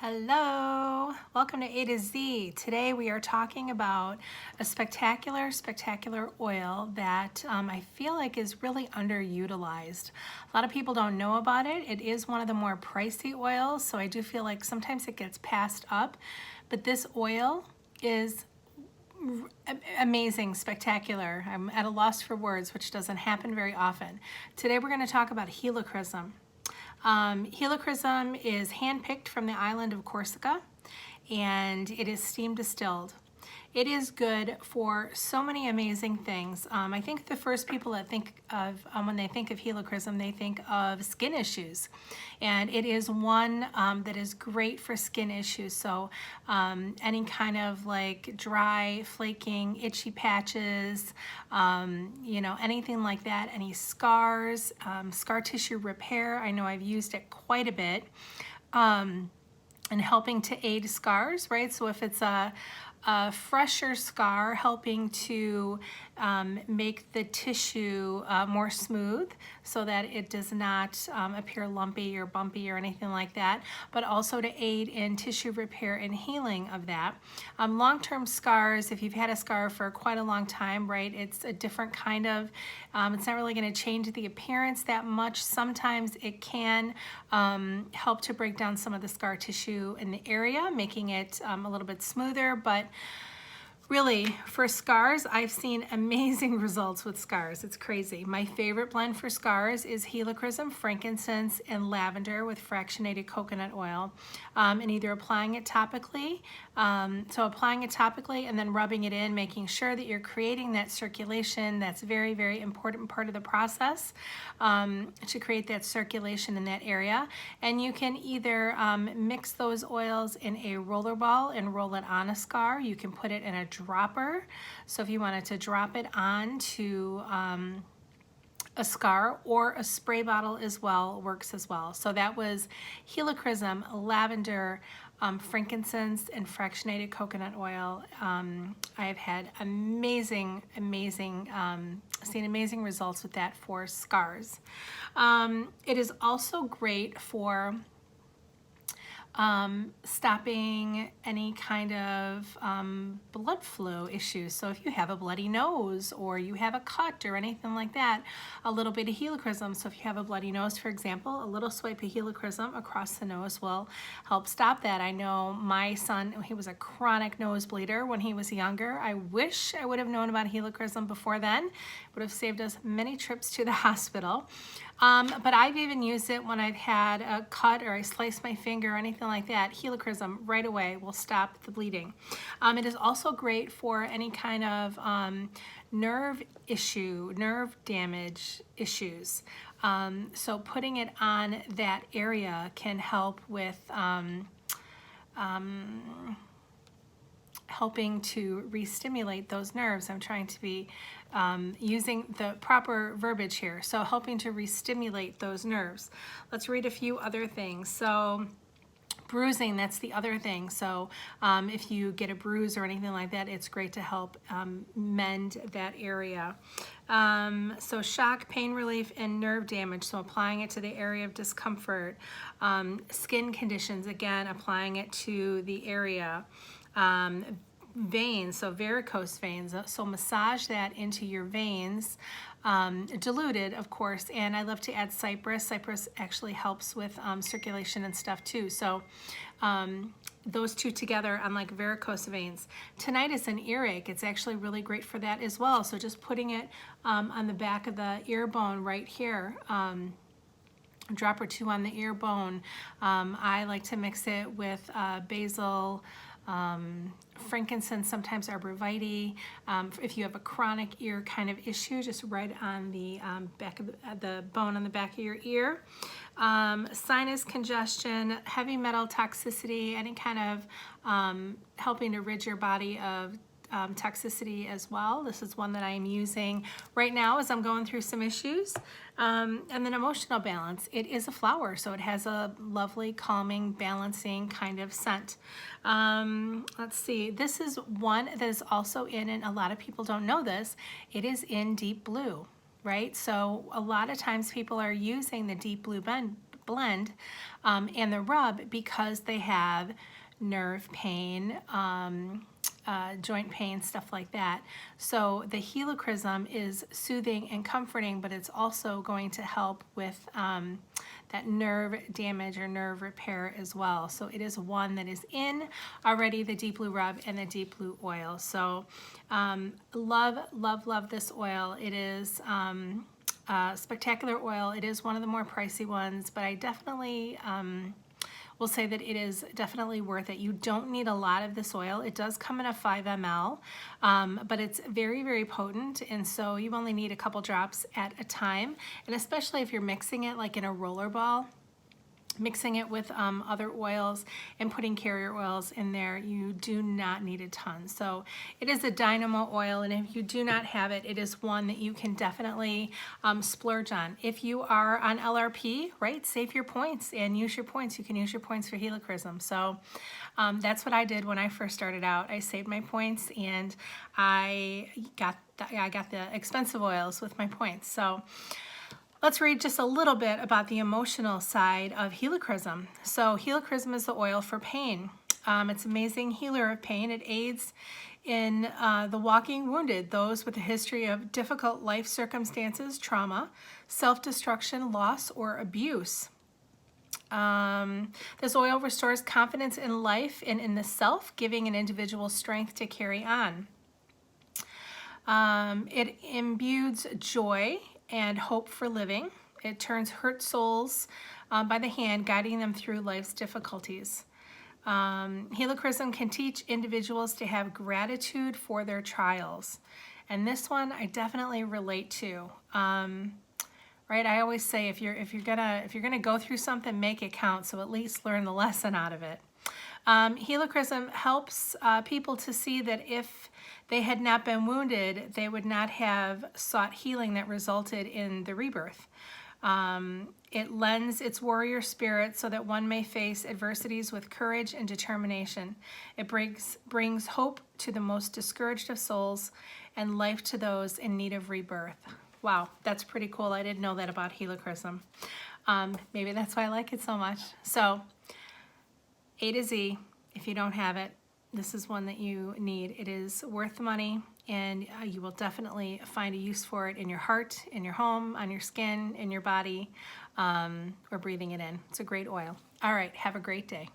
Hello, welcome to A to Z. Today we are talking about a spectacular oil that I feel like is really underutilized. A lot of people don't know about it. It is one of the more pricey oils, so I do feel like sometimes it gets passed up, but this oil is amazing, spectacular. I'm at a loss for words, which doesn't happen very often. Today we're going to talk about Helichrysum. Helichrysum is handpicked from the island of Corsica, and it is steam distilled. It is good for so many amazing things. I think the first people that think of, when they think of Helichrysum, they think of skin issues. And it is one that is great for skin issues. So any kind of like dry, flaking, itchy patches, anything like that, any scars, scar tissue repair. I know I've used it quite a bit. And helping to aid scars, right? So if it's a fresher scar, helping to make the tissue more smooth so that it does not appear lumpy or bumpy or anything like that, but also to aid in tissue repair and healing of that. Long-term scars, if you've had a scar for quite a long time, right, it's a different kind of, it's not really going to change the appearance that much. Sometimes it can help to break down some of the scar tissue in the area, making it a little bit smoother, but really, for scars, I've seen amazing results with scars. It's crazy. My favorite blend for scars is Helichrysum, frankincense, and lavender with fractionated coconut oil. And either applying it topically, and then rubbing it in, making sure that you're creating that circulation. That's very, very important part of the process to create that circulation in that area. And you can either mix those oils in a roller ball and roll it on a scar. You can put it in a dropper. So if you wanted to drop it onto a scar, or a spray bottle as well works as well. So that was Helichrysum, lavender, frankincense, and fractionated coconut oil. I've had amazing seen amazing results with that for scars. It is also great for stopping any kind of blood flow issues. So if you have a bloody nose or you have a cut or anything like that, a little bit of Helichrysum. So if you have a bloody nose, for example, a little swipe of Helichrysum across the nose will help stop that. I know my son, he was a chronic nose bleeder when he was younger. I wish I would have known about Helichrysum before then. It would have saved us many trips to the hospital. But I've even used it when I've had a cut or I sliced my finger or anything like that. Helichrysum right away will stop the bleeding. It is also great for any kind of nerve damage issues. So putting it on that area can help with helping to re-stimulate those nerves. I'm trying to be using the proper verbiage here. So helping to re-stimulate those nerves. Let's read a few other things. So bruising, that's the other thing. So if you get a bruise or anything like that, it's great to help mend that area. So shock, pain relief, and nerve damage. So applying it to the area of discomfort. Skin conditions, again, applying it to the area. Veins, so varicose veins, so massage that into your veins, diluted of course, and I love to add cypress. Cypress actually helps with circulation and stuff too, so those two together on like varicose veins. Tinnitus and earache, it's actually really great for that as well, so just putting it on the back of the ear bone right here, a drop or two on the ear bone. I like to mix it with basil, frankincense, sometimes arborvitae. If you have a chronic ear kind of issue, just right on the back of the bone on the back of your ear. Sinus congestion, heavy metal toxicity, any kind of helping to rid your body of toxicity as well. This is one that I am using right now as I'm going through some issues. And then emotional balance. It is a flower, so it has a lovely, calming, balancing kind of scent. Let's see. This is one that is also in, and a lot of people don't know this, it is in deep blue, right? So a lot of times people are using the deep blue blend and the rub because they have nerve pain, joint pain, stuff like that. So the Helichrysum is soothing and comforting, but it's also going to help with that nerve damage or nerve repair as well. So it is one that is in already the deep blue rub and the deep blue oil. So love, love, love this oil. It is spectacular oil. It is one of the more pricey ones, but I definitely will say that it is definitely worth it. You don't need a lot of this oil. It does come in a 5 ml, but it's very, very potent, and so you only need a couple drops at a time, and especially if you're mixing it like in a roller ball, mixing it with other oils and putting carrier oils in there, you do not need a ton. So it is a dynamo oil, and if you do not have it, it is one that you can definitely splurge on. If you are on LRP, right, save your points and use your points. You can use your points for Helichrysum. So that's what I did when I first started out. I saved my points and I got the expensive oils with my points. So let's read just a little bit about the emotional side of Helichrysum. So Helichrysum is the oil for pain. It's an amazing healer of pain. It aids in the walking wounded, those with a history of difficult life circumstances, trauma, self-destruction, loss, or abuse. This oil restores confidence in life and in the self, giving an individual strength to carry on. It imbues joy and hope for living. It turns hurt souls by the hand, guiding them through life's difficulties. Helichrysum can teach individuals to have gratitude for their trials. And this one I definitely relate to. Right? I always say if you're gonna go through something, make it count, so at least learn the lesson out of it. Helichrysum helps people to see that if they had not been wounded, they would not have sought healing that resulted in the rebirth. It lends its warrior spirit so that one may face adversities with courage and determination. It brings hope to the most discouraged of souls and life to those in need of rebirth. Wow, that's pretty cool. I didn't know that about Helichrysum. Maybe that's why I like it so much. So A to Z, if you don't have it, this is one that you need. It is worth the money, and you will definitely find a use for it in your heart, in your home, on your skin, in your body, or breathing it in. It's a great oil. All right, have a great day.